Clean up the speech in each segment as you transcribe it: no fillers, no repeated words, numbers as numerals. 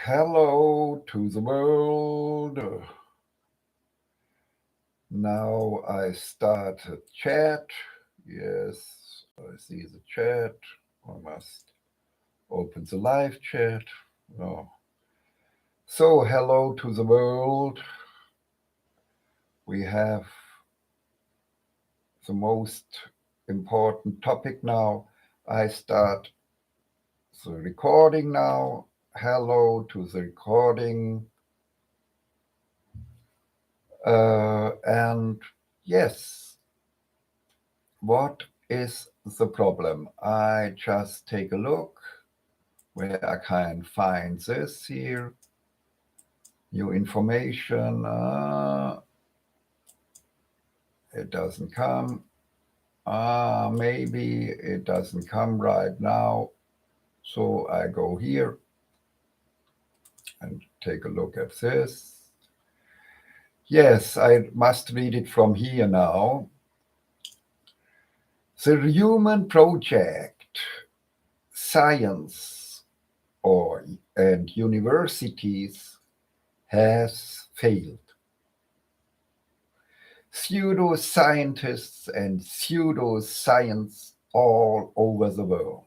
Hello to the world. Now I start a chat. Yes, I see the chat. I must open the live chat. Oh. So, hello to the world. We have the most important topic now. I start the recording now. Hello to the recording. And yes, what is the problem? I just take a look where I can find this here. New information. It doesn't come. Maybe it doesn't come right now. So I go here and take a look at this. Yes, I must read it from here now. The human project, science and universities has failed. Pseudo-scientists and pseudo-science all over the world.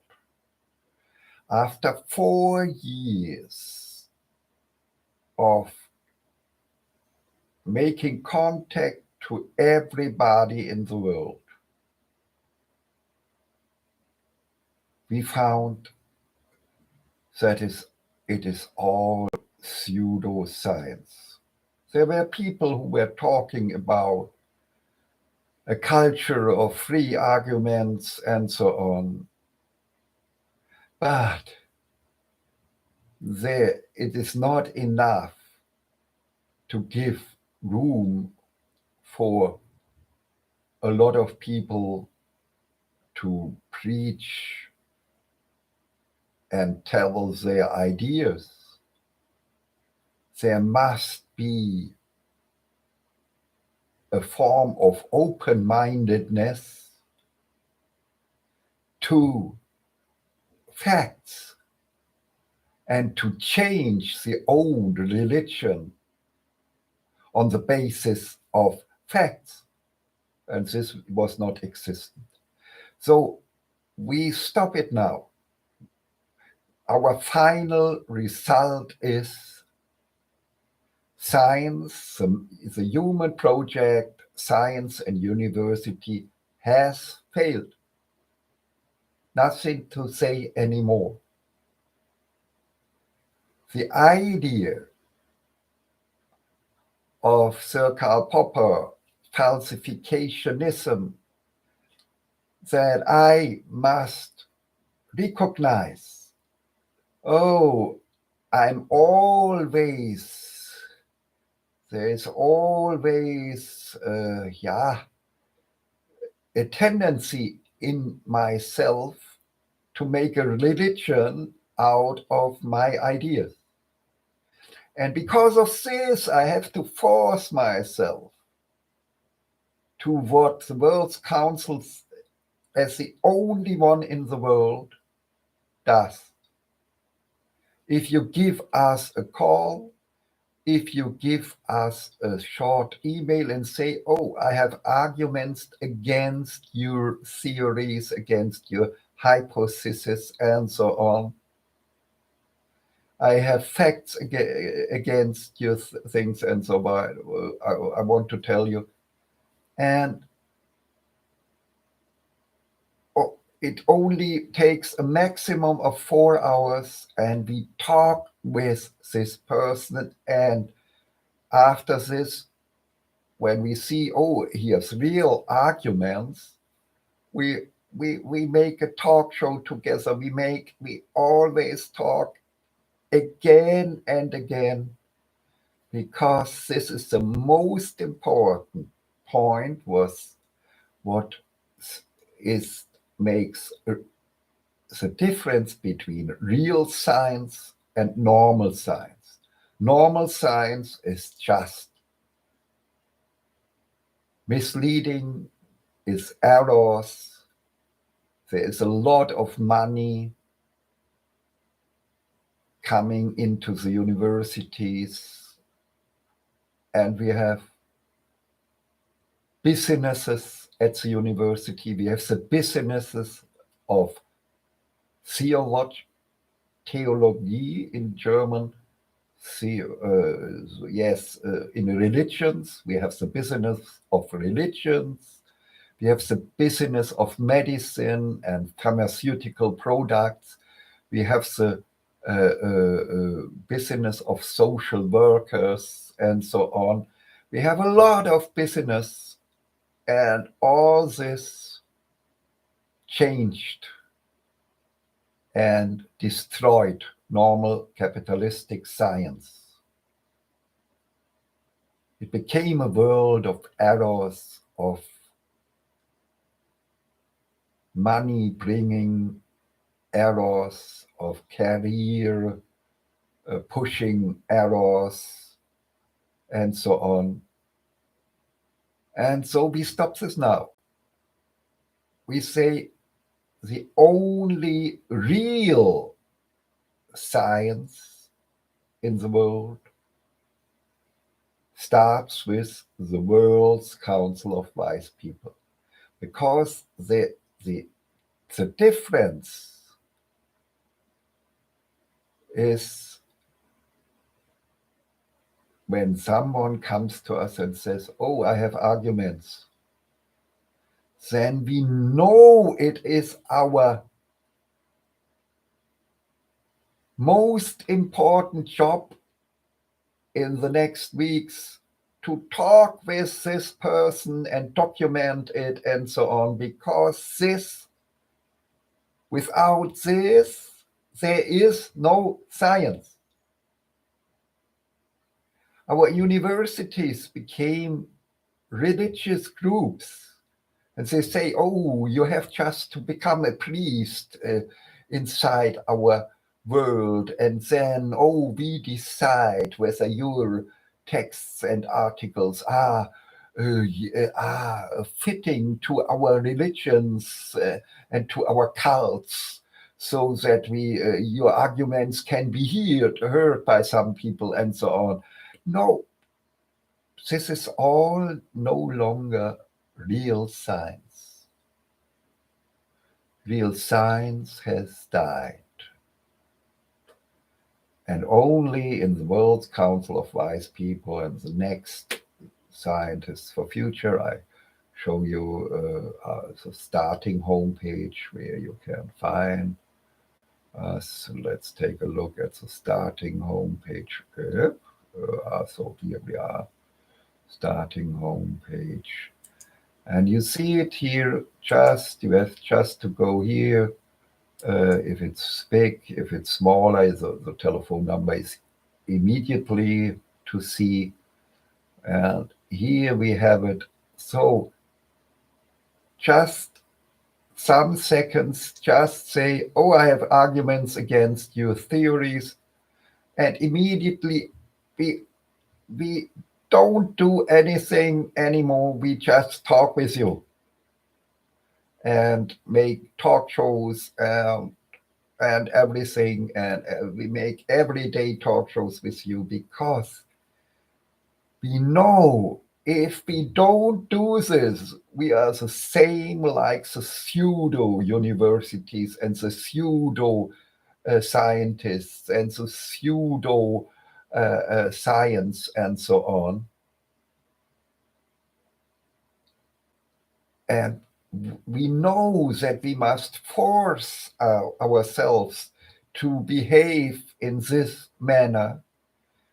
After 4 years of making contact to everybody in the world, we found that it is all pseudoscience. There were people who were talking about a culture of free arguments and so on. But it is not enough to give room for a lot of people to preach and tell their ideas. There must be a form of open-mindedness to facts and to change the old religion on the basis of facts. And this was not existent. So we stop it now. Our final result is science, the human project, science and university has failed. Nothing to say anymore. The idea of Sir Karl Popper, falsificationism, that I must recognize, there is always, a tendency in myself to make a religion out of my ideas. And because of this, I have to force myself to what the World Council, as the only one in the world, does. If you give us a call, if you give us a short email and say, I have arguments against your theories, against your hypothesis, and so on. I have facts against your things and so on. I want to tell you. And it only takes a maximum of 4 hours, and we talk with this person. And after this, when we see, he has real arguments, we make a talk show together. We always talk again and again, because this is the most important point, was what makes the difference between real science and normal science. Normal science is just misleading, is errors. There is a lot of money coming into the universities, and we have businesses at the university. We have the businesses of theology in German. In religions, we have the business of religions. We have the business of medicine and pharmaceutical products. We have the business of social workers and so on. We have a lot of business, and all this changed and destroyed normal capitalistic science. It became a world of errors, of money bringing errors, of career pushing errors, and so on. And so we stop this now. We say the only real science in the world starts with the world's Council of Wise People, because the difference is when someone comes to us and says, oh, I have arguments, then we know it is our most important job in the next weeks to talk with this person and document it and so on, because without this, there is no science. Our universities became religious groups, and they say, oh, you have just to become a priest inside our world, and then, oh, we decide whether your texts and articles are fitting to our religions and to our cults, so that your arguments can be heard by some people and so on. No, this is all no longer real science. Real science has died. And only in the World's Council of Wise People and the next Scientists for Future, I show you the starting homepage where you can find us. Let's take a look at the starting homepage. So here we are, starting homepage. And you see it here, you have just to go here. If it's big, if it's smaller, the telephone number is immediately to see. And here we have it. So just some seconds, just say, oh, I have arguments against your theories. And immediately we don't do anything anymore. We just talk with you and make talk shows and everything. And we make everyday talk shows with you, because we know if we don't do this, we are the same like the pseudo universities and the pseudo scientists and the pseudo science and so on. And we know that we must force ourselves to behave in this manner,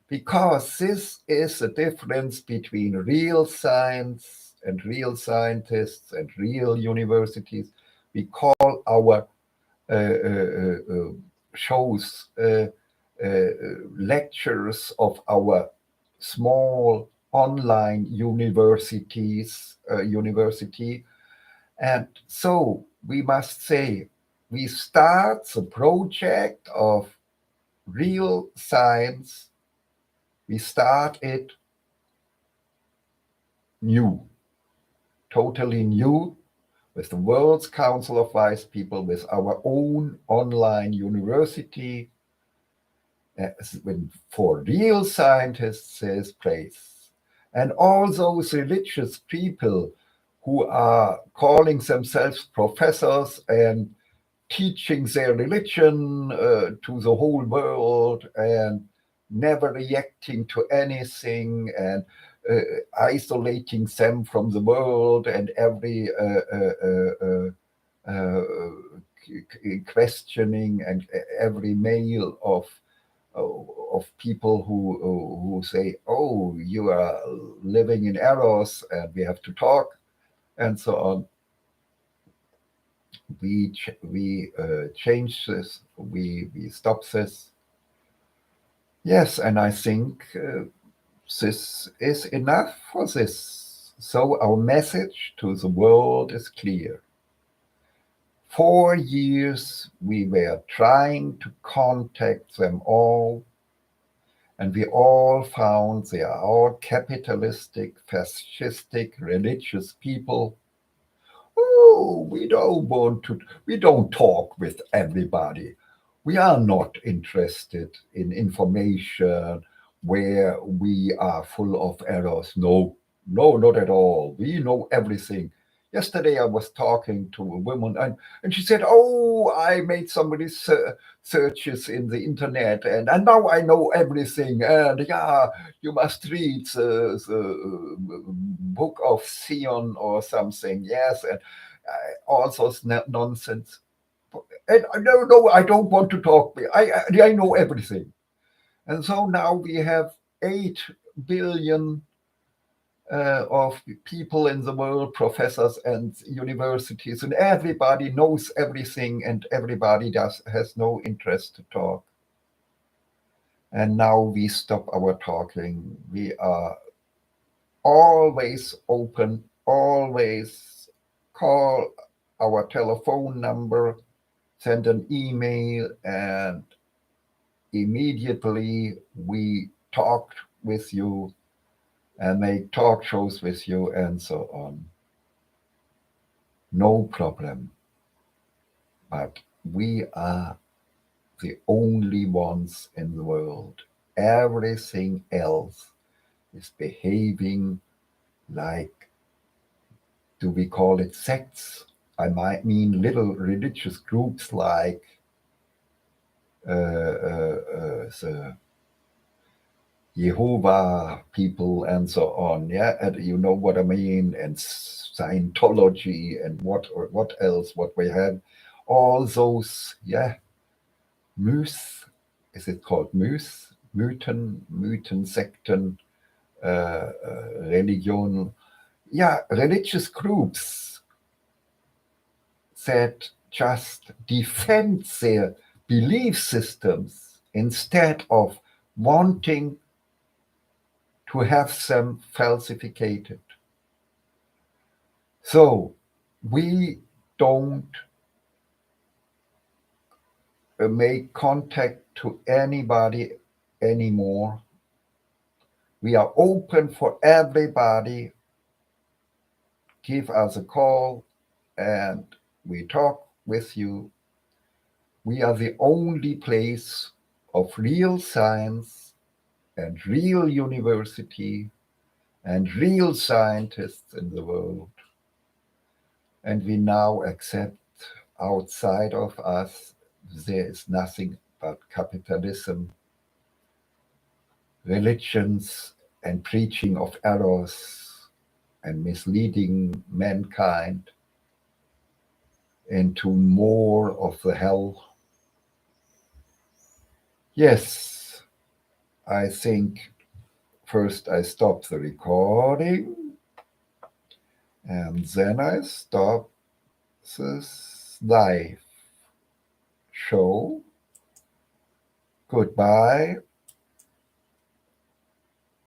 because this is the difference between real science and real scientists and real universities. We call our shows lectures of our small online university. And so we must say, we start the project of real science. We start it new, totally new, with the World's Council of Wise People, with our own online university, For real scientists, there's place. And all those religious people who are calling themselves professors and teaching their religion to the whole world and never reacting to anything and isolating them from the world and every questioning and every mail of people who say, "Oh, you are living in errors, and we have to talk," and so on. We change this. We stop this. Yes, and I think this is enough for this. So our message to the world is clear. 4 years we were trying to contact them all, and we all found they are all capitalistic, fascistic, religious people. Oh, we don't talk with everybody. We are not interested in information where we are full of errors. No, not at all. We know everything. Yesterday I was talking to a woman and she said, "Oh, I made some searches in the internet and now I know everything. And yeah, you must read the book of Sion or something." Yes, and all those nonsense. And no, I don't want to talk. I know everything. And so now we have 8 billion of people in the world, professors and universities, and everybody knows everything, and everybody has no interest to talk. And now we stop our talking. We are always open, always call our telephone number, send an email, and immediately we talk with you and make talk shows with you and so on. No problem. But we are the only ones in the world. Everything else is behaving like, do we call it sects? I might mean little religious groups like the Jehovah people and so on, yeah, and you know what I mean, and Scientology and what else, what we have, all those, yeah, myths, is it called myths, Mythen, Sekten, religion, yeah, religious groups that just defend their belief systems instead of wanting to have them falsified. So we don't make contact to anybody anymore. We are open for everybody. Give us a call and we talk with you. We are the only place of real science and real university and real scientists in the world. And we now accept outside of us there is nothing but capitalism, religions, and preaching of errors and misleading mankind into more of the hell. Yes, I think first I stop the recording and then I stop this live show. Goodbye.